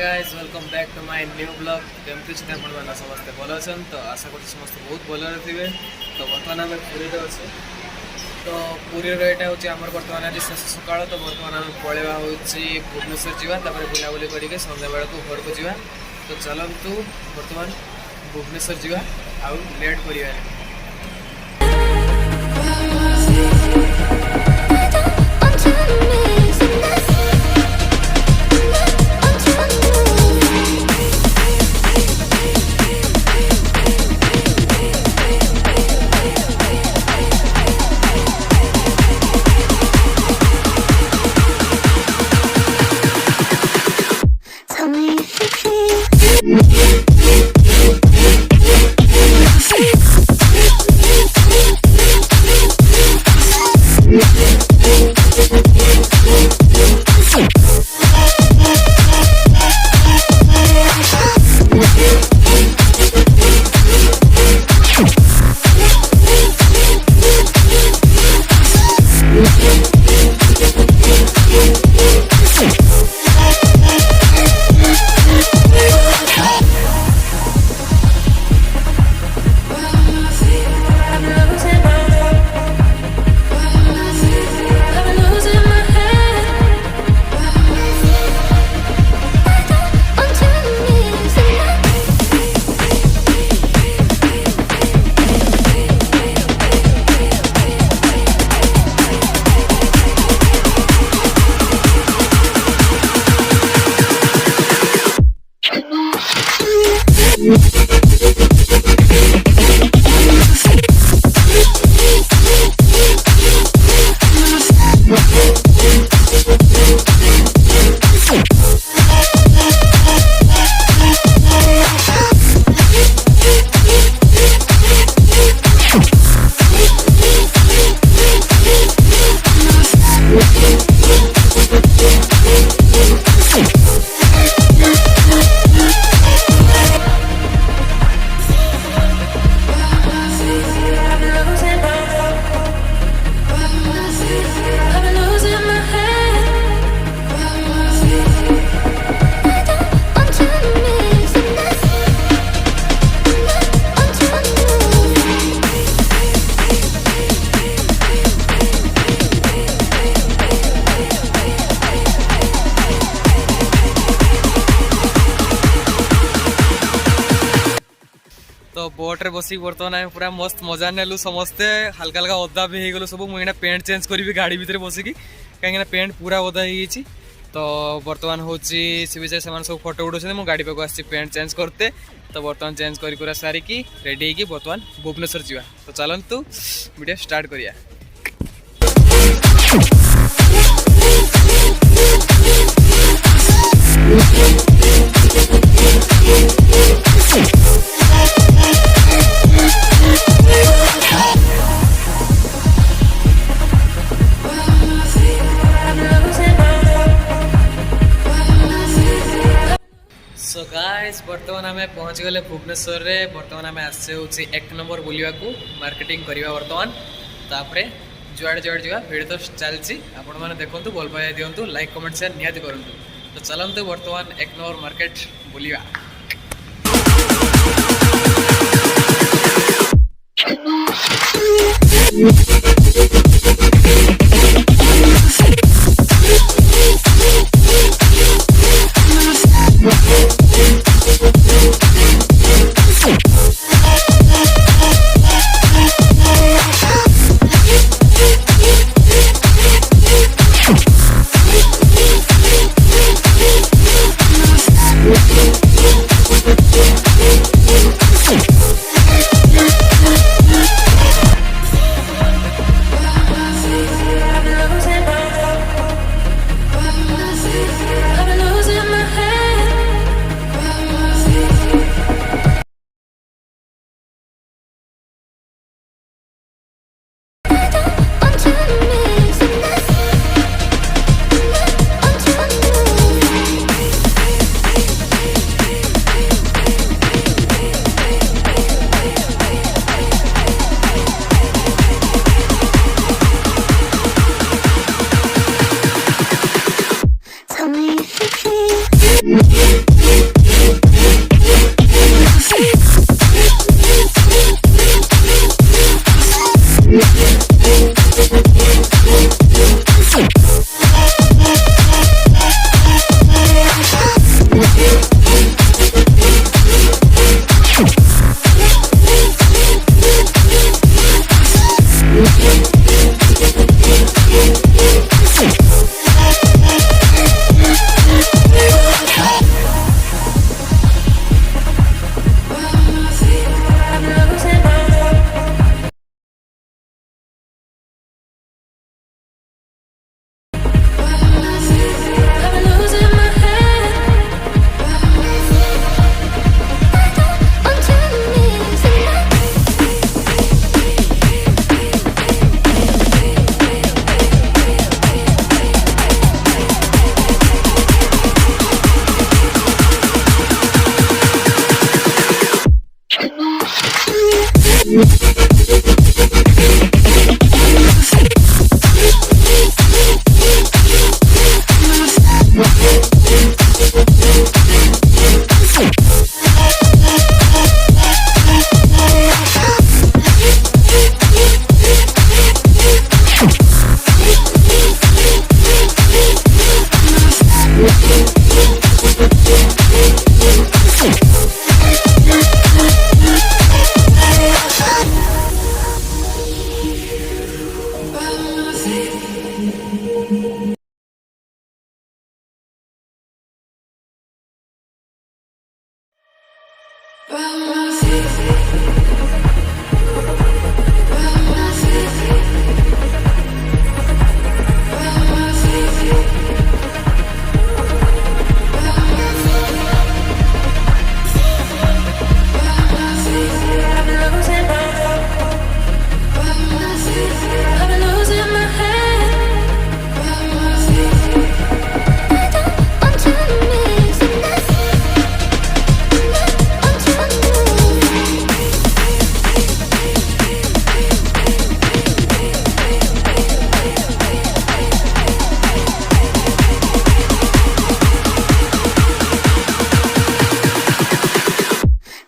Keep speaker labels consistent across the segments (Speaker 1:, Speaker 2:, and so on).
Speaker 1: Guys welcome back to my new blog केमती छे आपण माने समस्त भलो छन तो आशा करछि समस्त बहुत भलो रहथिबे। तो वर्तमान हम पुरी रे अछि तो पुरी रे एटा होछि हमर वर्तमान आज शेष सकाळ तो वर्तमान हम पळेवा होछि भुवनेश्वर जीवा तापर बुला बुली करिके संध्या बेला को घर को जीवा। तो चलंतु वर्तमान भुवनेश्वर जीवा आ लेट करिया। तो बोट रे बसी बर्तमान आम पूरा मस्त मजा नेलु समस्ते हल्का हल्का ओदा भी हो गलु सब मुझे पेंट चेंज करी गाड़ी भितर बसिकी कहीं पेंट पूरा ओदा हो। तो बर्तमान हूँ सी विषय से सब फोटो उठाते मुझे गाड़ी पाक आसी पेंट चेंज करते। तो बर्तमान चेंज कर सारिकी रेडी होगी बर्तमान भुवनेश्वर जावा। तो चलतु वीडियो स्टार्ट करिया। सो गाइस बर्तमान आम पहुँच गले भुवनेश्वर रे। बर्तमान आम आसे होछि 1 नंबर बुलिया को मार्केटिंग करवा बर्तमान तापरे जुआड़े जुआड़े जावा भिड़ तो चलती आपण मैंने देखो भल पाई दिंतु लाइक कमेंट शेयर निहाती करूँ। तो चलते बर्तमान 1 नंबर मार्केट बुलिया।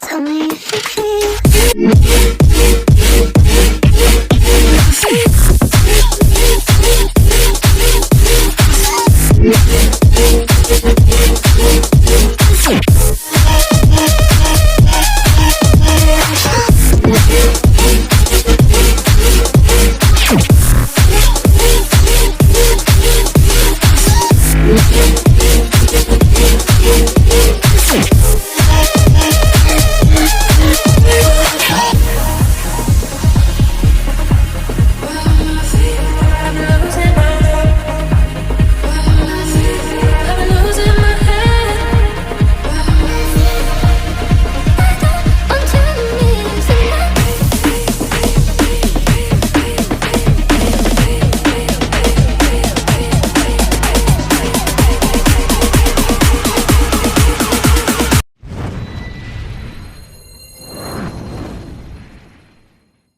Speaker 2: Tell me if you feel